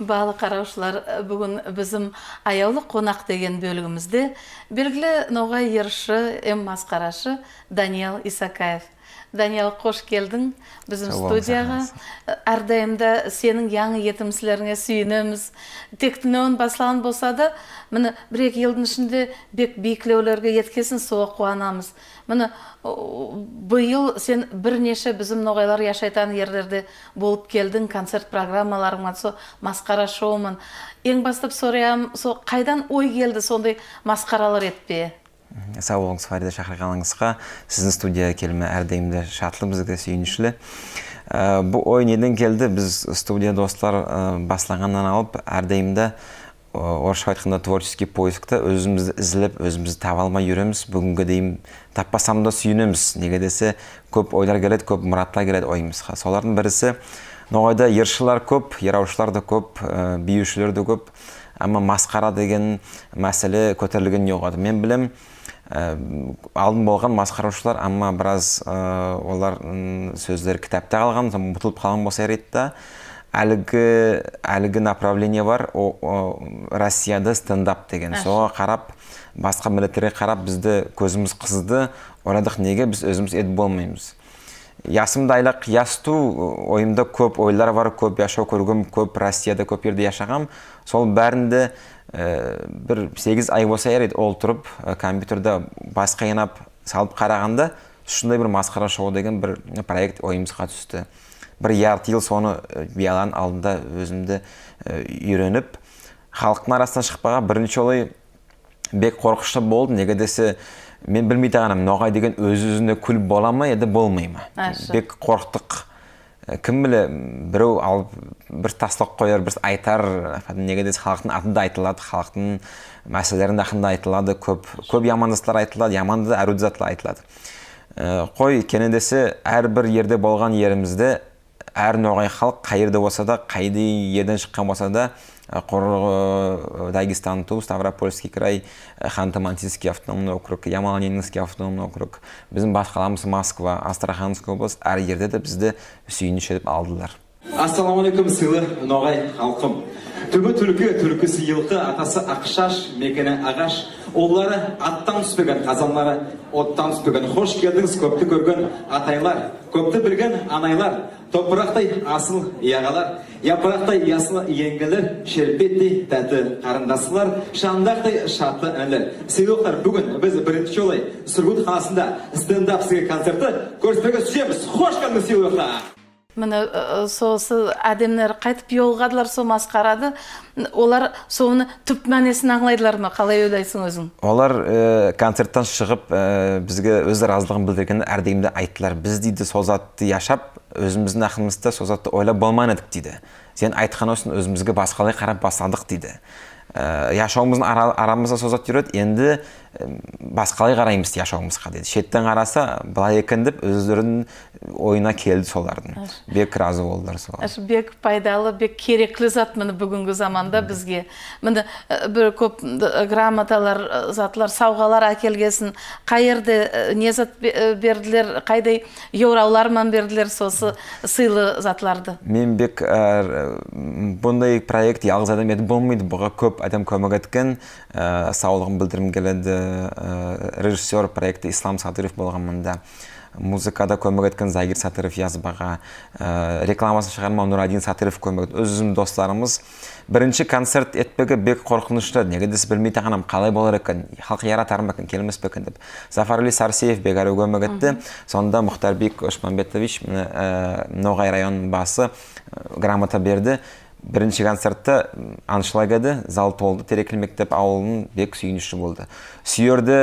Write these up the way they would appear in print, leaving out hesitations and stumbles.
Балы караушылар, бүгін bizim аяулы қонақ деген бөлігімізде белгілі ноғай ерші, масқарашы Даниал Исакаев. Даниал, қош келдің bizim студияға. Әрдайымда сенің яңы етімсілеріңе сүйінеміз. Тектінен басылған болса да, міне бір-екі елдің ішінде бек бейкілеулерге еткесін соға қуанамыз. Міне бұйыл сен бірнеше bizim ноғайлар яшайтан ерлерде болып келдің, концерт программаларыңа со масқара шоумын. Ең бастап сұрайам, со қайдан ой келді сондай масқаралар етпе? Сау болыңыз, Фарида, шақырғаныңызға. Сіздің студияға келме әрдайымда шатылы, бізге сүйінішілі. Бұл ой неден келді? Біз студия достар басылағаннан алып, әрдайымда орысша айтқанда творческий поискта өзімізді ізіліп, өзімізді таба алмай жүреміз. Бүгінгі дейін таппасам да сүйінеміз. Неге десе, көп ойлар келеді, көп мұраттар келеді ойымызға. Солардың бірісі, ноғайда ершілер көп, ераушылар да көп, биюшілер де көп. Ama масқара деген мәселе көтерілген жоқ. Мен білем, алдын болған масқараушылар, ama біраз олар сөздері кітапта қалған, ұмытылып қалған болса еретті. Әлгі направление бар, Россияда стендап деген. Соға қарап, басқа милletтерге қарап, бізді көзіміз қызды, ойладық неге біз өзіміз ет болмаймыз. Ясымда айлақ ясту, ойымда көп ойлар бар, көп яшау көргім, көп Россияда көп ерде яшағам. Сол бәрінде бір 8 ай болса ереді ол тұрып, компьютерда басқа енап салып қарағанда, шындай бір масқара шоу деген бір проект ойымызға түсті. Бір ярты ел соны биялан алдында өзімді үйреніп, халықтың арасынан шықпаға бірінші олай бек қорқышты болды. Неге десе, мен білмейді ғанам, ноғай деген өз-өзіне күл бола ма, еді болмай ма? Бек қорқтық. Кім біле, біреу алып, бір таслық қойар, бір айтар, неге десе, халықтың атында айтылады, халықтың мәселелерін ақында айтылады, көп ямандыстар айтылады, яманды әрудзатлар айтылады. Қой, кені десе, әр бір ерде болған ерімізде, әр ноғай халық қайырды болса да, қайды ерден шыққан болса да, Дагестан, Ставропольский край, Ханты-Мансийский автономный округ, Ямало-Ненецкий автономный округ, біздің бас қаламыз Москва, Астраханская область, әр жерде де бізді сүйініш етіп алдылар. Ассаламалейкум, сыйлы ноғай халқым. Түбі түлкі сыйылқы, атасы ақшаш, мекені ағаш, олары аттан түспеген қазанлары, оттан түспеген. Хош келдіңіз, көпті көрген атайлар, көпті білген анайлар, топырақтай асыл яғалар, япырақтай ясыл еңгілер, шербеттей тәті қарындасылар, шандақтай шатлы әнлер. Сыйлықтар, бүгін біз бірінші олай Сүргут қаласында стендап концерті көрсетуге түсеміз. Хош келдіңіз, сыйлықтар! Міне сосы әдемнер қайтып йолғадылар, со масқарады. Олар соны түп мәнесін аңлайдылар ма? Қалай ойлайсың өзің? Олар концерттен шығып, бізге өз разылығын білдіргенде әрдейімді айттылар. Біз дейді сол затты яшап, өзіміздің ақымызды сол затты ойлап болмайын едік дейді. Сен айтқан өсін өзімізге басқалай қарап басадық дейді. Яшауымыздың арамызда сол зат жүреді, енді басқалай қараймыз яшауымызға дейді. Шеттен қараса, былай екен деп өздерінің ойына келді солардың. Бек разы болдылар солар. Бек пайдалы, бек кереклі зат міне бүгінгі заманда бізге. Міне бір көп грамоталар, затлар, сауғалар әкелгесін, қайырды не зат берділер, қайдай еурауларман берділер сосы сыйлы затларды. Мен бек бұндай проект ялғыз адам еді болмайды, бұға көп адам көмек еткен, саулығын білдірім келеді, режиссер проекті Ислам Сатыров болған мұнда. Музыкада көмек еткен Загир Сатыров язбаға, рекламасын шығарма Нурадин Сатыров көмек еткен. Өзіміз достарымыз бірінші концерт етпегі бек қорқынышты. Неге десе білмей тағанам қалай болар екен, халқы яратарым екен, келмес бекен деп. Зафарали Сарсеев бегару көмек етті. Сонда Мұхтарбек Ошманбетович, Ноғай районының басы, грамота берді. Бірінші концертті аншлагады, зал толды, Терекіл мектеп ауылының бек сүйініші болды. Сүйерді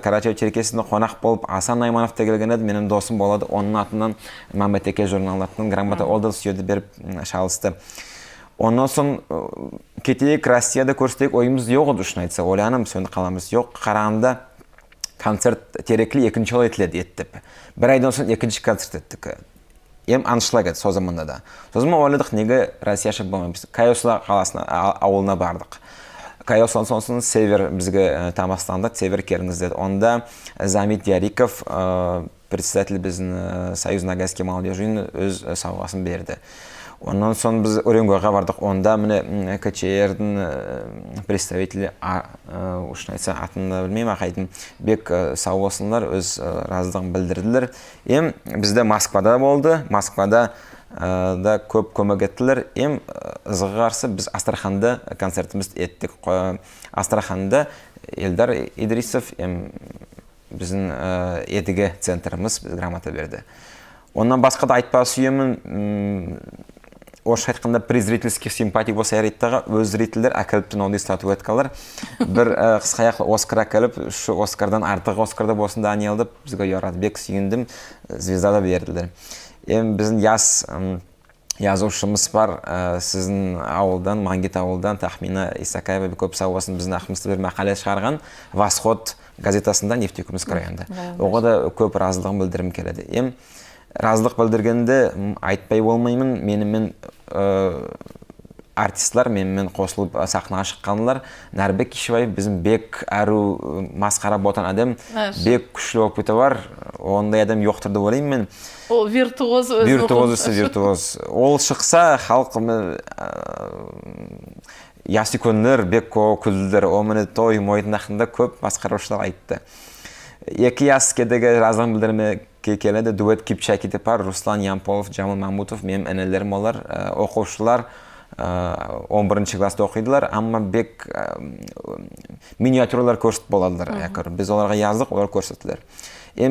Карачаев Черкесінде қонақ болып, Асан Найманов келген еді, менің досым болады, оның атынан Мамбетеке журналатын грамота олды сүйерді беріп шалысты. Онан соң кетейік Россияда көрсетейік ойымыз жоқ еді үшін айтса, ойланым сөнді қаламыз жоқ. Қарағанда концерт Терекіл екінші ол етіледі еттіп. Бір айдан соң екінші концерт еттік. Ем аншлагады со заманда да. Со zaman ойладық неге Россияшы болмаймыз. Кайосла қаласына, ауылына бардық. Кайослан сонсын север бізге тамастанды, север керіңіз деді. Онда Замит Яриков, председатель біздің Союз Нагайский молодежи өз сауғасын берді. Ondan soң біз Өрөнгөйға бардық. Онда міне КЧР-дің представителі, ушын айтса атын білмеймін, ақайтын бек сау болсынлар, өз разылығын білдірділер. Бізде Москвада болды. Москвада да көп көмек еттілер. Ызғыға қарсы біз Астраханда концертіміз еттік. Астраханда Эльдар Идрисов біздің едіге центріміз біз грамота берді. Онан басқа да айтпа сүйемін, орысша айтқанда при зрительских симпатий болса әреттіға өз зрительдер әкеліптің ондай статуэткалар. Бір қысқаяқлы Оскар әкеліп, шу Оскардан артық Оскарда болсын Даниэлді бізге ярады. Бек сүйіндім, звездада берділер. Біздің жазушымыз бар, сіздің ауылдан, Мангит ауылдан, Тахмина Исакаева көп сау болсын, біздің ақымызды бір мақале шығарған «Восход» газетасында Нефтекумск районында. Оға да көп разылығын білдірім келеді. Разылық білдіргенде айтпай болмаймын, менімен артистлар менімен қосылып сахнаға шыққанлар. Нәрбек Кишибаев біздің бек әру масқара ботан адам, бек күшлі опыты бар. Ондай адам жоқтырды ойлаймын мен. Ол виртуоз өзі. Виртуоз. Ол шықса халық ясикөнлер бек күлділер. О мені той мойдың ақында көп масқараушылар айтты. Екі яскедегі разылығын білдірме келеді. Дуэт Кипчаки деп бар. Руслан Ямполов, Жамыл Мамутов, менің әнелерім олар, оқушылар 11-ші класста оқидылар, амма бек миниатюралар көрсетіп боладылар. Біз оларға яздық, олар көрсетілер.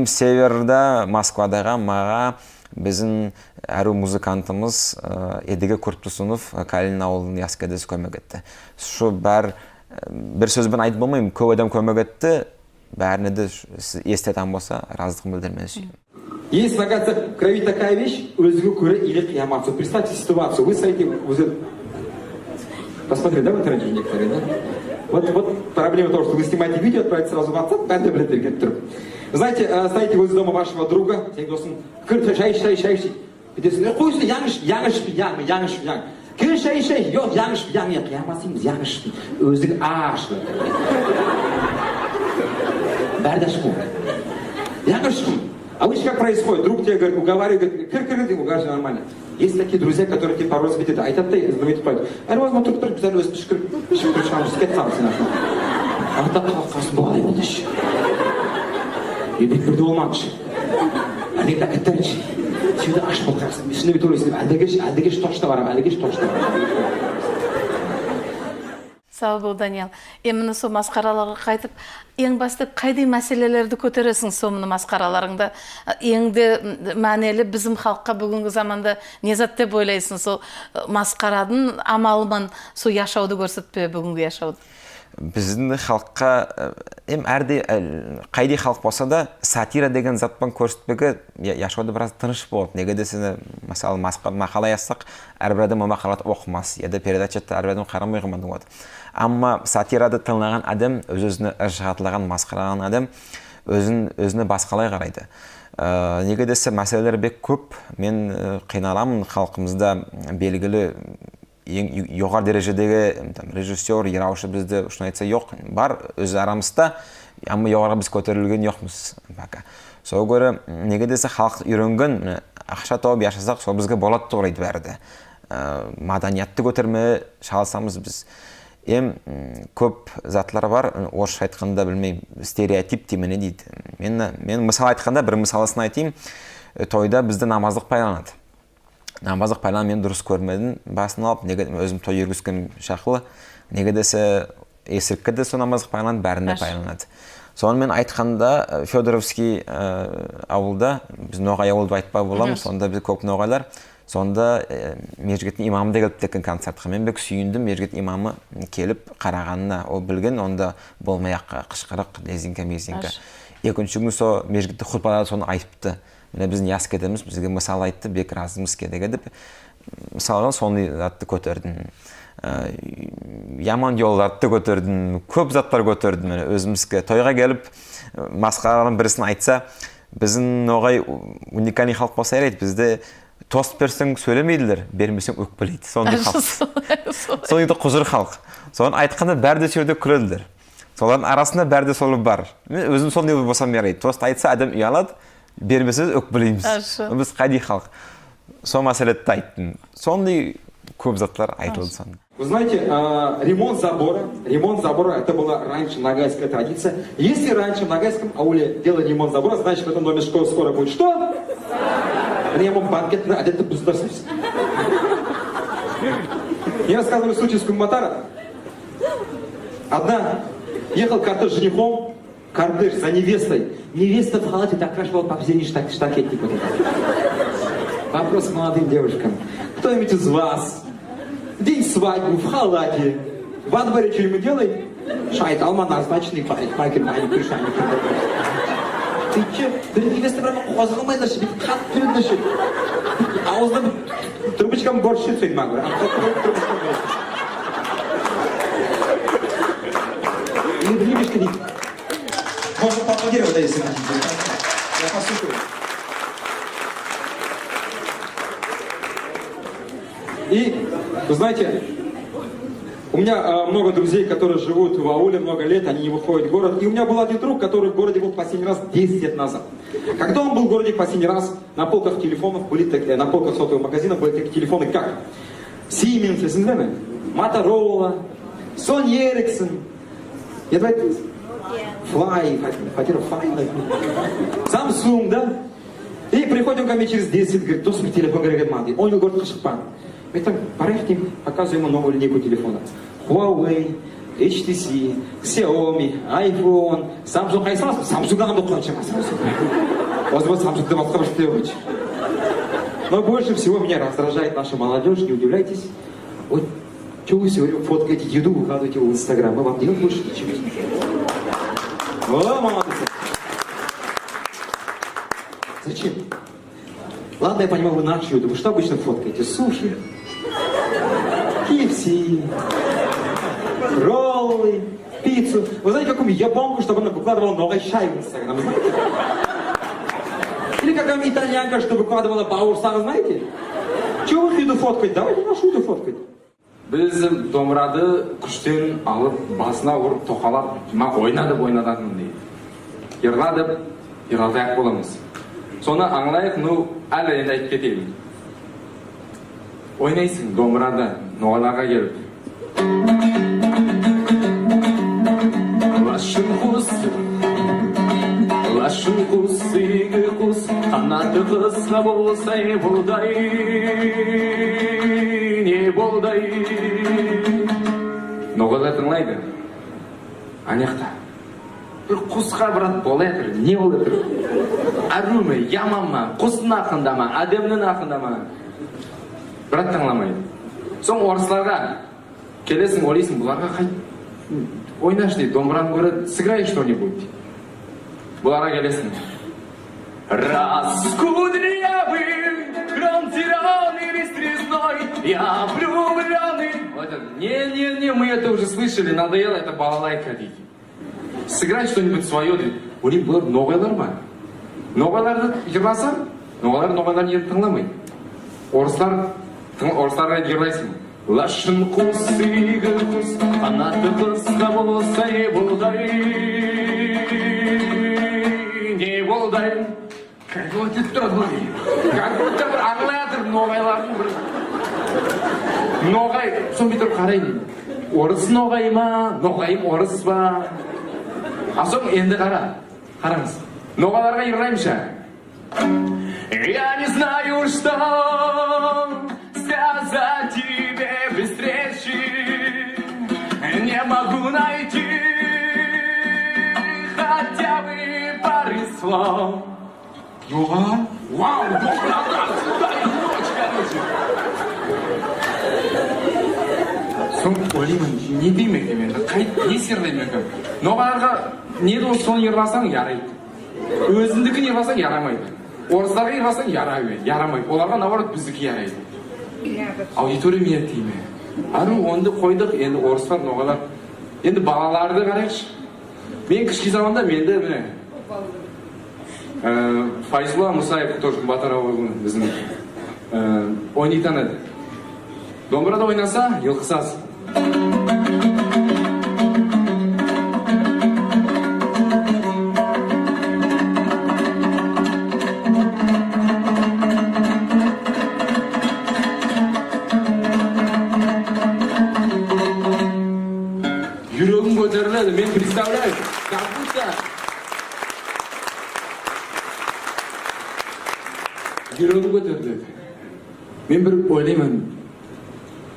Северда, Москвадаға, маға біздің әру музыкантымыз Едіге Күртпісунов Калин ауылының яскедесі көмек етті. Шу бір сөзбен айтып болмайым, көп адам көмек етті, бәріне де естетен болса, разылығын білдірмені сүйім. Есть, оказывается, в крови такая вещь, өзгө көрі или қияматсу. Представьте ситуацию, вы стоите, посмотрите, да, в интернете некоторые, да? Вот проблема того, что вы снимаете видео, отправите сразу в WhatsApp, бәрді білетер кеттіріп. Знаете, стоите возле дома вашего друга, сен досын, кір, шай, бітесін, қойсын, яңыш, кір, шай, yok, яңыш, қиямасыңыз, яңыш, өзің аш. Бәрді ашқым, яңышқым. А вы как происходит? Друг тебе говорит, уговаривает, говорит, ты угажи нормально. Есть такие друзья, которые тебе порой сбитят, а это ты, знаменитый поэт. А возьму тут бізәл өз шкет самсың. А вот так қалқасын болай болдыш. Ебет бірді болмадыш. Әлдегі так әттәріш. Сүйді аш бол қарсың. Үстіне бет ойлайсың. Әлдегеш тошта барам, Сау бол, Даниэл. Еміні со масқараларға қайтып, ең басты қайдай мәселелерді көтересің сомыны масқараларыңда? Еңді мәнелі біздің халыққа бүгінгі заманда не зат деп ойлайсың? Со масқарадың амалыман со яшауды көрсетпе бүгінгі яшауды? Біздің халыққа, қайдай халық болса да, сатира деген затпан көрсетпегі яшауды біраз тыныш болады. Неге десені, мысалы, мақала yazсақ, әрбір адам мақалаты оқымас, еді передачетті әрбір адам қарамай қымады болады. Амма сатирады тыңлаған адам, өз-өзіне ыржығатылаған, масқараған адам, өзіне басқалай қарайды. Неге десе, мәселелер бек көп. Мен қиналамын халқымызда белгілі жоғары дәрежедегі режиссер, ераушы бізде ұшын айтса жоқ, бар өз арамызда, амма жоғарға біз көтерілген жоқпыз. Сол көрі, неге десе халық үйренген, ақша тауып яшасақ, сол бізге болады тоғырайды бәрді. Маданиятты көтерме шалсамыз біз. Көп затлар бар, орысша айтқанда білмей, стереотип демені дейді. Мен мысал айтқанда бір мысалысын айтайын, тойда бізді намаздық байланады. Намаздық байлан мен дұрыс көрмедім, басын алып, өзім той жүргізген шақылы, неге десе есірікке де со намаздық байланады, бәріне байланады. Соны мен айтқанда Федоровский ауылда, біз ноғай ауылды айтпа боламыз, сонда біз көп ноғайлар, сонда мержігеттің имамы да келіп текен концертқа. Мен бек сүйіндім, мержігеттің имамы келіп қарағанына, ол білген, онда болмай-ақ қышқырық, лезинка. Екінші күн со мержігетті құтпалады соны айтыпты. Міне біздің яс кетеміз, бізге мысал айтты, бек разымыз кедеге деп. Мысалға соны затты көтердің. Яман жолдарды көтердің, көп заттар көтердің. Өзімізге тойға келіп, масқараларын бірісін айтса, біздің оғай уникальный халық болса ерейді. Бізде тост берсең сөйлемейділер, бермесең өкпелейді. Сондай халық. Сондай құзыр халық. Соны айтқанда бәрді сөйде күледілер. Солардың арасында бәрде солы бар. Мен өзім сол не болсам ерейді. Тост айтса адам ұялады. Бермесіз өкпелейміз. Біз қайдай халық. сол мәселетті айттың. Сондай көп заттар айтылды сонда. Вы знаете, ремонт забора это была раньше ногайская традиция. Если раньше в Ногайском ауле делали ремонт забора, значит в этом доме скоро будет что? Ремонт банкетный, а это пустой совсем. Я рассказываю случай с Кумбатара. Одна ехал кортеж с женихом, кортеж за невестой. Невеста в халате докрашивала по всей штакетник. Вопрос к молодым девушкам. Кто-нибудь из вас день свадьбы в халате, во дворе что-нибудь делает? Шайт, назначенный парикмахер, пришайник. Ты че? Ты невеста прямо қозғалмайды ше, бүйтіп қатты жүреді ше. Ауыздан трубочкам борщ ішеді ма говорю. Любишка дейді. Можно поаплодировать, если хотите. Я послушаю. И, вы знаете, у меня много друзей, которые живут в ауле много лет, они не выходят в город. И у меня был один друг, который в городе был последний раз 10 лет назад. Когда он был в городе последний раз, на полках телефонов были такие, на полках сотовых магазинов были такие телефоны, как Siemens, Motorola, Sony Ericsson, Samsung, да? И приходим ко мне через 10 лет, говорит, досым телефон, говорит, мады. Он говорит, Кашипан. Мы там проехали, показываем ему новую линейку телефона. Huawei, HTC, Xiaomi, iPhone, Samsung. Samsung ды қойчым. Возможно, Samsung ды басқа бір қойчым. Но больше всего меня раздражает наша молодежь, не удивляйтесь. Вот, что вы сегодня фоткаете еду, выкладываете в Инстаграм, мы вам делать больше ничего. О, молодцы. Зачем? Ладно, я понимаю, вы нашу еду. Вы что обычно фоткаете? Суши, KFC, роллы, пиццу. Вы знаете, какую японку, чтобы она выкладывала новый чай в Инстаграм? Знаете? Или какая итальянка, что выкладывала бауырсағы, знаете? Чего вы еду фоткаете? Давайте нашу еду фоткать. Біз домбырады күштен алып, басына ұрып, тоқалап, ойнадып дейді. Ерлатайық боламыз. Соны аңлайық, әлі енді айтып кетейін. Ойнайсың домбырады, ноғаларға келіп. Лашын құс, сүйгі құс, қанаты қысқа болсай болдай, не болдай. Ноғалар тыңлайды. Анияқта. Bir құсқа брат болайдыр, не болайдыр? Арумы, ямама, құстың ақындама, адамның ақындама. Брат таңламайды. Соң орысларға келесің, ойлайсың, бұларға ойнаш дейді, домбыраны көреді, сыграй что-нибудь. Бұларға келесің. Раз кудрявый, крон тираны рестрезной, я влюбленный. Не, мы это уже слышали, надоело, это балалайка дейді. Сыграть что-нибудь свое, дейді. Олим бұлар ноғайлар ма? Ноғайларды жырласаң, ноғайлар енді тыңламайды. Орыстарға жырлайсың. Лашын құс, сүйгі құс, қанаты қысқа болсай болдай, не болдай. Как өтіп тұрады бұл? Как будто бір аңлайатыр ноғайлардың бір. Ноғай, соң бітір қарайды. Орыс ноғай ма? Ноғайым орыс ба? А соң енді қараңыз. Ноғайларға жырлаймыша. Я не знаю, что сказать тебе при встрече, не могу найти хотя бы пары слов. Вау, соң ойлаймын, не деймін екен, не серлеймін екен. Ноғайларға не де соны ерласаң ярайды. Өзіндікін ерласаң ярамайды. Орыстарға ерласаң ярамайды. Оларға наоборот біздікі ярайды. Аудитория мен деймі. Ару онды қойдық, енді орыстар, ноғайлар. Енді балаларды қарайықшы. Мен кішкі заманда менді міне Файзулла Мұсаев тоже Батарова біздің ойнайтын еді. Домбырада ойнаса, елқысасың. жүрегі көтеріледі. Мен бір ойлаймын,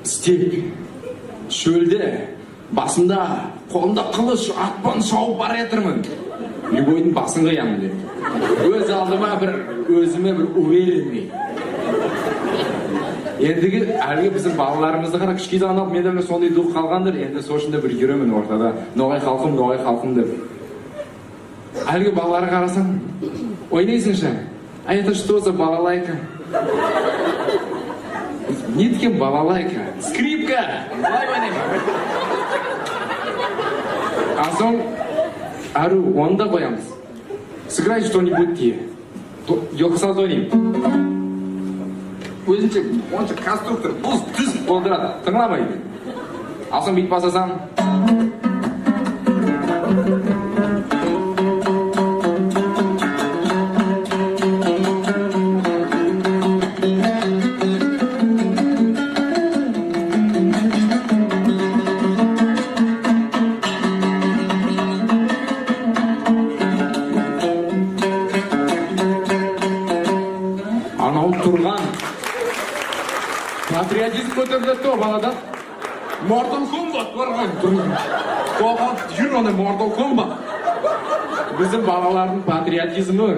степ, шөлде, басында, қолымда қылыш, атпан шауып бара жатырмын. Любойдың басын қиямын деп. Өз алдыма өзіме бір уверенный. Ендігі әлгі біздің балаларымызды қара кішкейден алып, менде сондай дух қалғандыр, енді сошында бір жүремін ортада, ноғай халқым деп. Әлгі балаларға қарасаң, ойнайсыңшы, а это что за балалайка? Не деген балалайка? Скрипка! Былай ойнаймын. А соң, ару, оны да қоямыз. Сыграй что-нибудь те. Елқысаз ойнайым. Өзінше, онша конструктор, түз болдырады, тыңламайды. Ал соң бит басасам. Анау тұрған патриотизм көтерді то балада. Mortal Kombat барған тұрған. Тоқат жүр оны Mortal Kombat. Біздің балалардың патриотизмі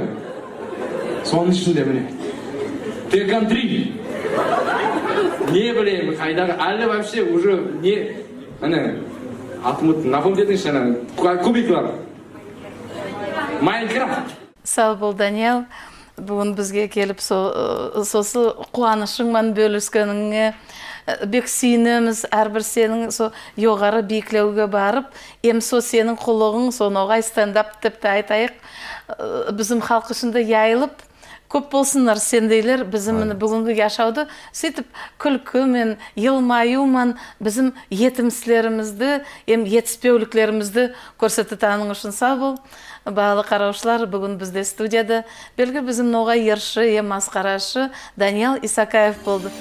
соның ішінде міне. Tekken 3. Не білеймін, қайдағы, әлі вообще уже не, атымыт, напомнетіңші, кубиклар. Майнкрафт. Сау бол, Даниэл. Бүгін бізге келіп сосы қуанышыңмен бөліскеніңе бек сүйінеміз. Әрбір сенің жоғары биіклеуге барып, емсо сенің құлығың соноғай стендап тіпті айтайық. Біздің халық ішінде яйылып, көп болсындар сендейлер біздің бүгінгі яшауды сөйтіп күлкімен, елмаюмен біздің етімсілерімізді, етіспеуліктерімізді көрсетті таның үшін сау бол. Бағалы қараушылар, бүгін бізде студияда белгі біздің ноғай ерші, масқарашы Даниэл Исакаев болды.